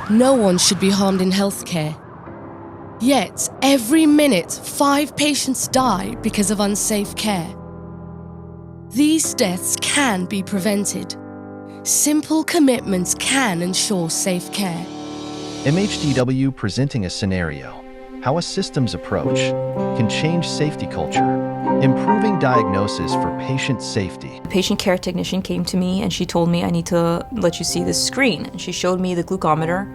No one should be harmed in healthcare. Yet, every minute, 5 patients die because of unsafe care. These deaths can be prevented. Simple commitments can ensure safe care. MHDW presenting a scenario, how a systems approach can change safety culture, improving diagnosis for patient safety. The patient care technician came to me and she told me, I need to let you see this screen. And she showed me the glucometer.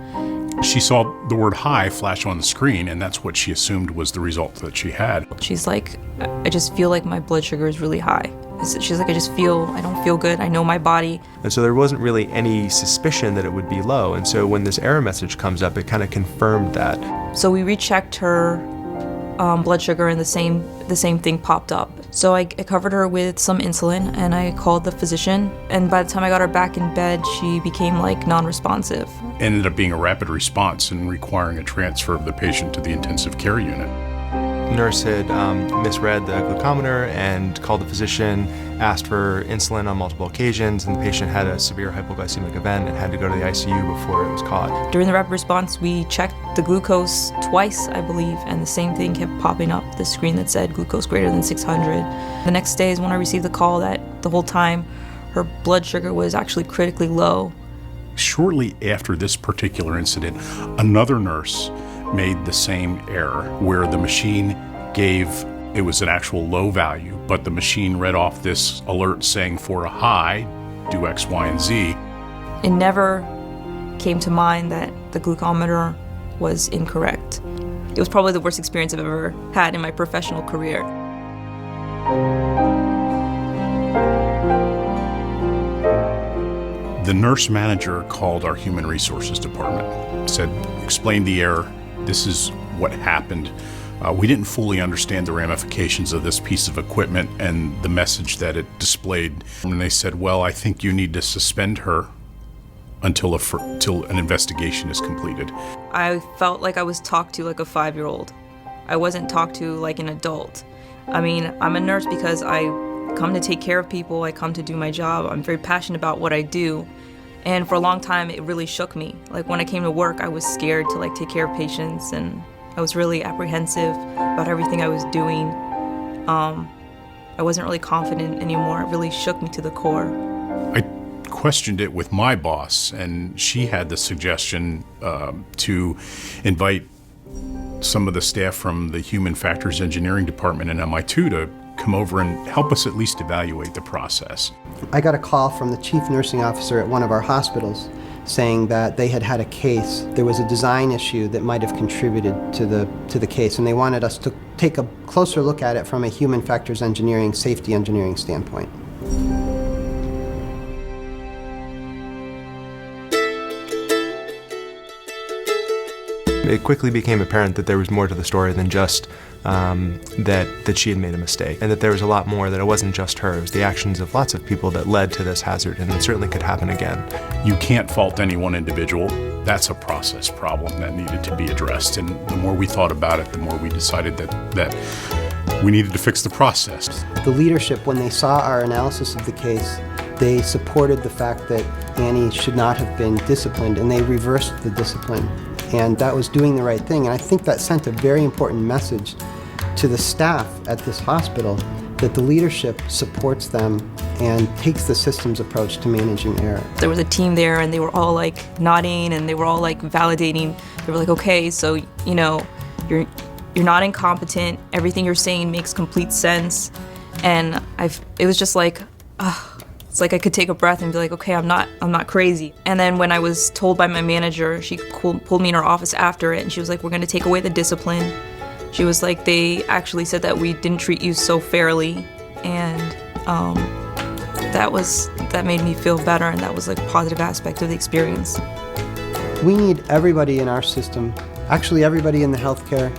She saw the word high flash on the screen, and that's what she assumed was the result that she had. She's like, I just feel like my blood sugar is really high. She's like, I don't feel good. I know my body. And so there wasn't really any suspicion that it would be low. And so when this error message comes up, it kind of confirmed that. So we rechecked her blood sugar and the same thing popped up. So I covered her with some insulin and I called the physician. And by the time I got her back in bed, she became like non-responsive. Ended up being a rapid response and requiring a transfer of the patient to the intensive care unit. The nurse had misread the glucometer and called the physician, asked for insulin on multiple occasions, and the patient had a severe hypoglycemic event and had to go to the ICU before it was caught. During the rapid response, we checked the glucose twice, I believe, and the same thing kept popping up, the screen that said glucose greater than 600. The next day is when I received the call that the whole time her blood sugar was actually critically low. Shortly after this particular incident, another nurse made the same error where the machine it was an actual low value, but the machine read off this alert saying for a high, do X, Y, and Z. It never came to mind that the glucometer was incorrect. It was probably the worst experience I've ever had in my professional career. The nurse manager called our human resources department, explained the error. This is what happened. We didn't fully understand the ramifications of this piece of equipment and the message that it displayed. And they said, well, I think you need to suspend her until an investigation is completed. I felt like I was talked to like a 5-year-old. I wasn't talked to like an adult. I mean, I'm a nurse because I come to take care of people. I come to do my job. I'm very passionate about what I do. And for a long time, it really shook me. Like when I came to work, I was scared to like take care of patients, and I was really apprehensive about everything I was doing. I wasn't really confident anymore. It really shook me to the core. I questioned it with my boss, and she had the suggestion to invite some of the staff from the Human Factors Engineering Department in MI2 to come over and help us at least evaluate the process. I got a call from the chief nursing officer at one of our hospitals saying that they had a case. There was a design issue that might have contributed to the case, and they wanted us to take a closer look at it from a human factors engineering, safety engineering standpoint. It quickly became apparent that there was more to the story than just that she had made a mistake, and that there was a lot more, that it wasn't just her. It was the actions of lots of people that led to this hazard, and it certainly could happen again. You can't fault any one individual. That's a process problem that needed to be addressed, and the more we thought about it, the more we decided that we needed to fix the process. The leadership, when they saw our analysis of the case, they supported the fact that Annie should not have been disciplined, and they reversed the discipline. And that was doing the right thing. And I think that sent a very important message to the staff at this hospital that the leadership supports them and takes the systems approach to managing error. There was a team there and they were all like nodding and they were all like validating. They were like, okay, so you know, you're not incompetent. Everything you're saying makes complete sense. And it was just like, it's like I could take a breath and be like, okay, I'm not crazy. And then when I was told by my manager, she pulled me in her office after it and she was like, we're gonna take away the discipline. She was like, they actually said that we didn't treat you so fairly. And that made me feel better, and that was like a positive aspect of the experience. We need everybody in our system, actually everybody in the healthcare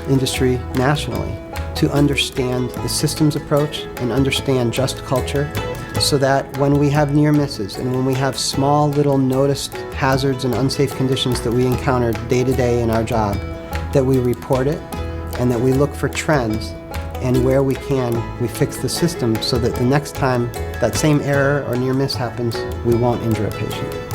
industry nationally, to understand the systems approach and understand just culture, so that when we have near misses and when we have small little noticed hazards and unsafe conditions that we encounter day to day in our job, that we report it and that we look for trends, and where we can, we fix the system so that the next time that same error or near miss happens, we won't injure a patient.